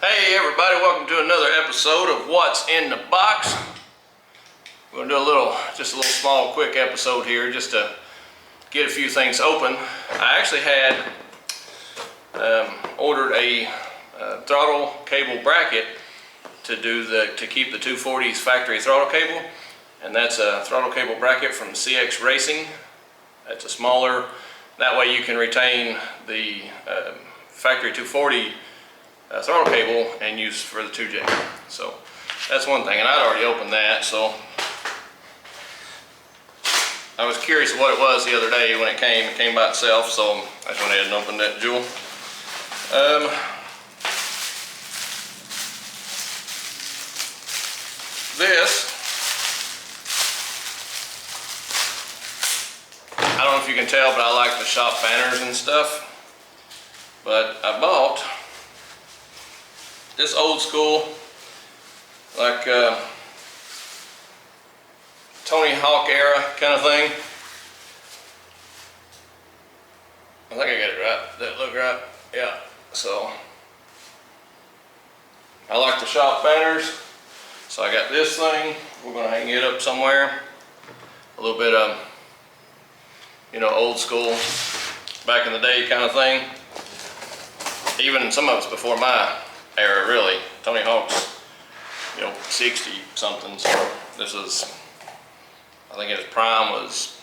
Hey everybody, welcome to another episode of What's in the Box. We're going to do just a little small quick episode here just to get a few things open. I actually had ordered a throttle cable bracket to keep the 240's factory throttle cable, and that's a throttle cable bracket from CX Racing. It's a smaller, that way you can retain the factory 240 throttle cable and use for the 2J. So that's one thing, and I'd already opened that, so I was curious what it was the other day when it came by itself, so I just went ahead and opened that jewel. This, I don't know if you can tell, but I like the shop banners and stuff, but I bought this old school, like Tony Hawk era kind of thing. I think I got it right. Does that look right? Yeah. So I like the shop banners. So I got this thing. We're gonna hang it up somewhere. A little bit of, old school, back in the day kind of thing. Even some of it's before my era, really. Tony Hawk's, 60 something, so this is, I think his prime was,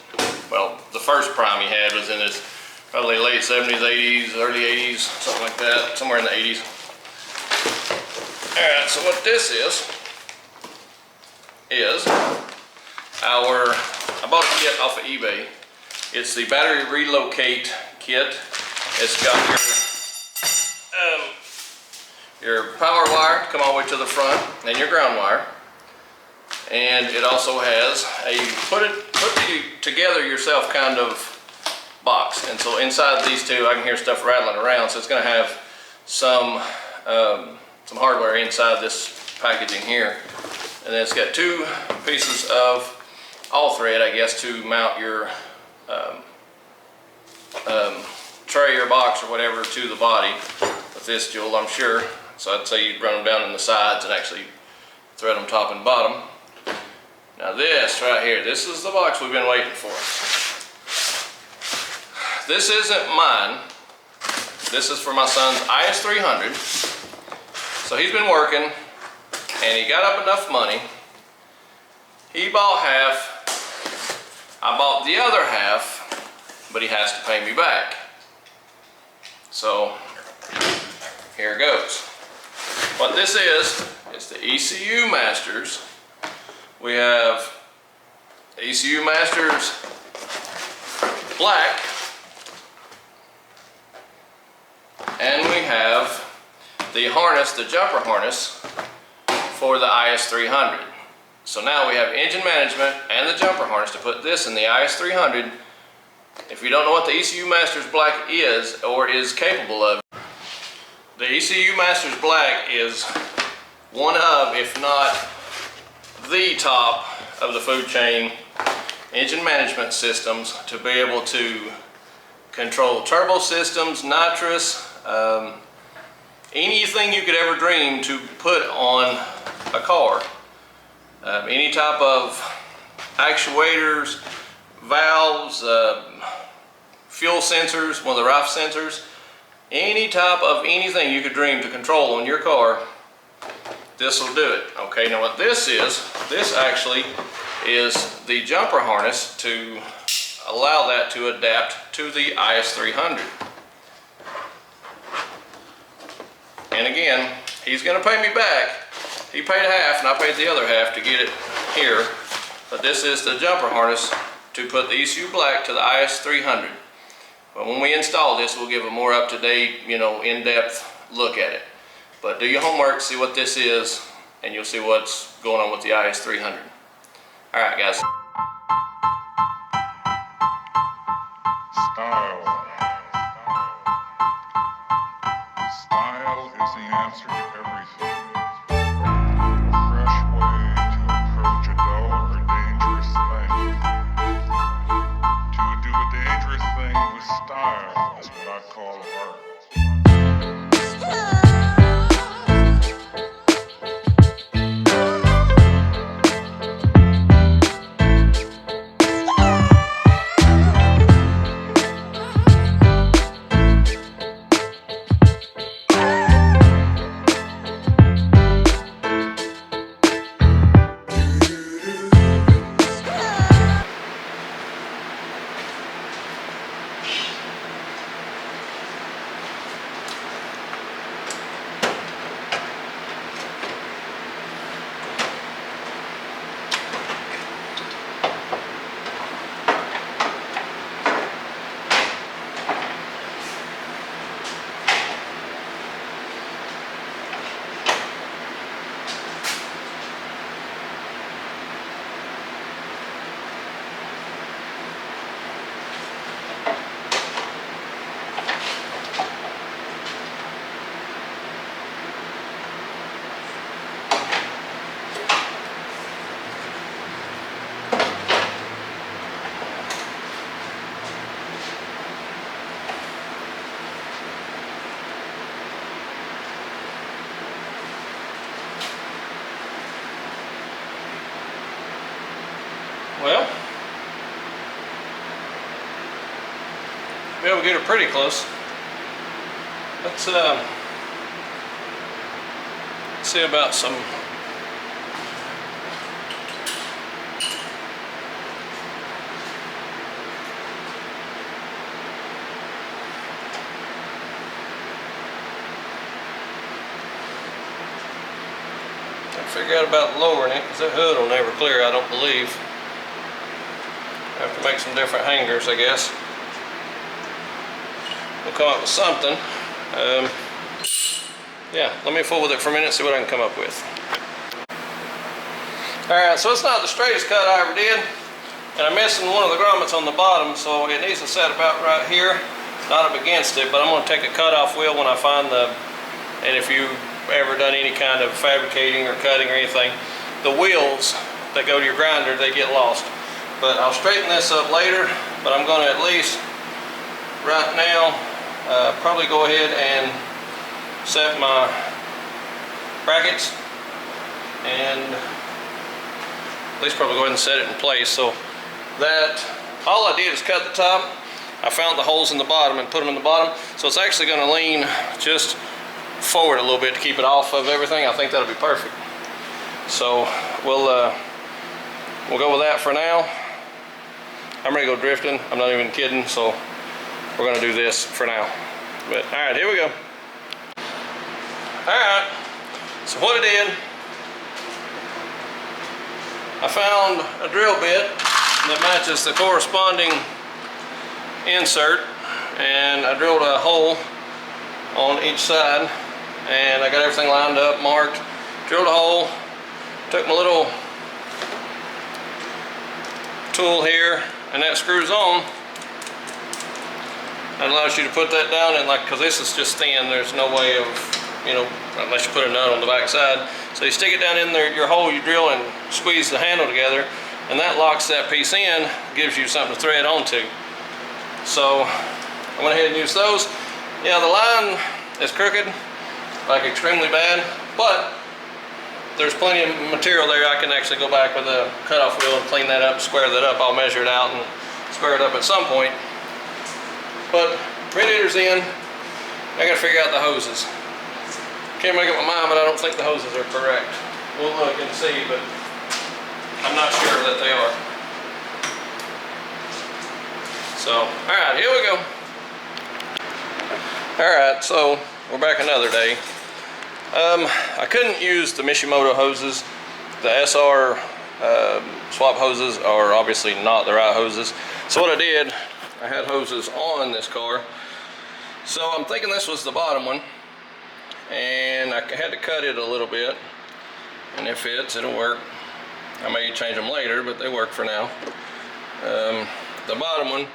well, the first prime he had was in his probably late 70s, 80s, early 80s, something like that, somewhere in the 80s. Alright, so what this is I bought a kit off of eBay. It's the battery Relocate Kit. It's got your power wire come all the way to the front, and your ground wire, and it also has a put together yourself kind of box. And so inside these two, I can hear stuff rattling around, so it's going to have some hardware inside this packaging here, and then it's got two pieces of all thread, I guess, to mount your tray or box or whatever to the body with this jewel, I'm sure. So I'd say you'd run them down in the sides and actually thread them top and bottom. Now this right here, this is the box we've been waiting for. This isn't mine. This is for my son's IS300. So he's been working and he got up enough money. He bought half. I bought the other half, but he has to pay me back. So here goes. What this is the ECU Masters. We have ECU Masters black, and we have the harness, the jumper harness for the IS300. So now we have engine management and the jumper harness to put this in the IS300. If you don't know what the ECU Masters black is or is capable of, the ECU Masters black is one of, if not the top of the food chain engine management systems to be able to control turbo systems, nitrous, anything you could ever dream to put on a car. Any type of actuators, valves, fuel sensors, one of the RIF sensors, any type of anything you could dream to control on your car, this will do it. Okay, now what this actually is the jumper harness to allow that to adapt to the IS300. And again, he's going to pay me back. He paid half and I paid the other half to get it here. But this is the jumper harness to put the ECU black to the IS300. But when we install this, we'll give a more up-to-date, you know, in-depth look at it. But do your homework, see what this is, and you'll see what's going on with the IS300. All right, guys. Style. Style is the answer to everything. A fresh way to approach a dull or dangerous thing. To do a dangerous thing with style is what I call art. Well, be able to get her pretty close. Let's see about some figure out about lowering it, because that hood will never clear, I don't believe. Have to make some different hangers, I guess. We'll come up with something. Yeah, let me fool with it for a minute, see what I can come up with. Alright, so it's not the straightest cut I ever did, and I'm missing one of the grommets on the bottom, so it needs to set about right here, not up against it, but I'm going to take a cutoff wheel when I find the, and if you've ever done any kind of fabricating or cutting or anything, the wheels that go to your grinder, they get lost. But I'll straighten this up later, but I'm going to at least right now probably go ahead and set my brackets, and at least probably go ahead and set it in place. So that, all I did is cut the top. I found the holes in the bottom and put them in the bottom, so it's actually going to lean just forward a little bit to keep it off of everything. I think that'll be perfect. So we'll go with that for now. I'm ready to go drifting. I'm not even kidding. So we're going to do this for now. But all right, here we go. All right. So what I did, I found a drill bit that matches the corresponding insert, and I drilled a hole on each side, and I got everything lined up, marked, drilled a hole, took my little tool here, and that screws on and allows you to put that down, and like, because this is just thin, there's no way of, you know, unless you put a nut on the back side. So you stick it down in there, your hole, you drill and squeeze the handle together, and that locks that piece in, gives you something to thread onto. So I went ahead and used those. Yeah, the line is crooked, like extremely bad, but there's plenty of material there. I can actually go back with a cutoff wheel and clean that up, square that up. I'll measure it out and square it up at some point. But radiator's in, I gotta figure out the hoses. Can't make up my mind, but I don't think the hoses are correct. We'll look and see, but I'm not sure that they are. So, all right, here we go. All right, so we're back another day. I couldn't use the Mishimoto hoses. The SR swap hoses are obviously not the right hoses. So what I did I had hoses on this car. So I'm thinking this was the bottom one, and I had to cut it a little bit, and it fits, it'll work. I may change them later, but they work for now. The bottom one,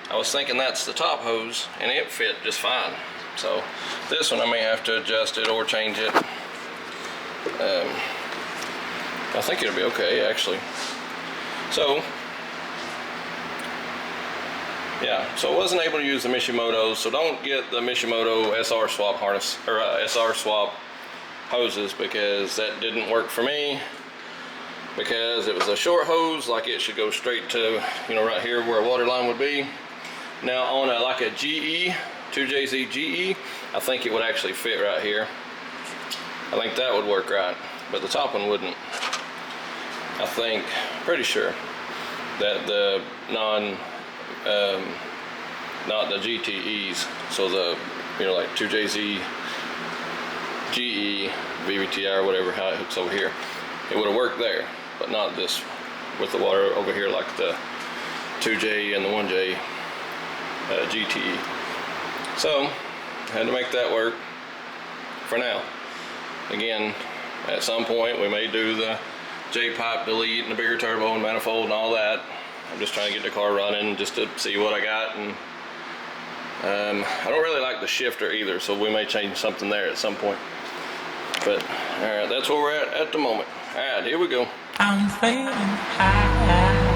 I was thinking that's the top hose, and it fit just fine. So this one I may have to adjust it or change it. I think it'll be okay, actually. So yeah, so I wasn't able to use the Mishimoto, so don't get the Mishimoto SR swap harness, or SR swap hoses, because that didn't work for me, because it was a short hose, like it should go straight to, you know, right here where a water line would be. Now on like a GE, 2JZ GE, I think it would actually fit right here. I think that would work right, but the top one wouldn't. I think, pretty sure that the not the GTEs, so the, you know, like 2JZ GE VVTI or whatever, how it hooks over here, it would have worked there, but not this with the water over here like the 2J and the 1J GTE. So I had to make that work for now. Again, at some point we may do the J-pipe delete and the bigger turbo and manifold and all that. I'm just trying to get the car running just to see what I got, and I don't really like the shifter either, so we may change something there at some point. But all right, that's where we're at the moment. All right, here we go. I'm feeling high.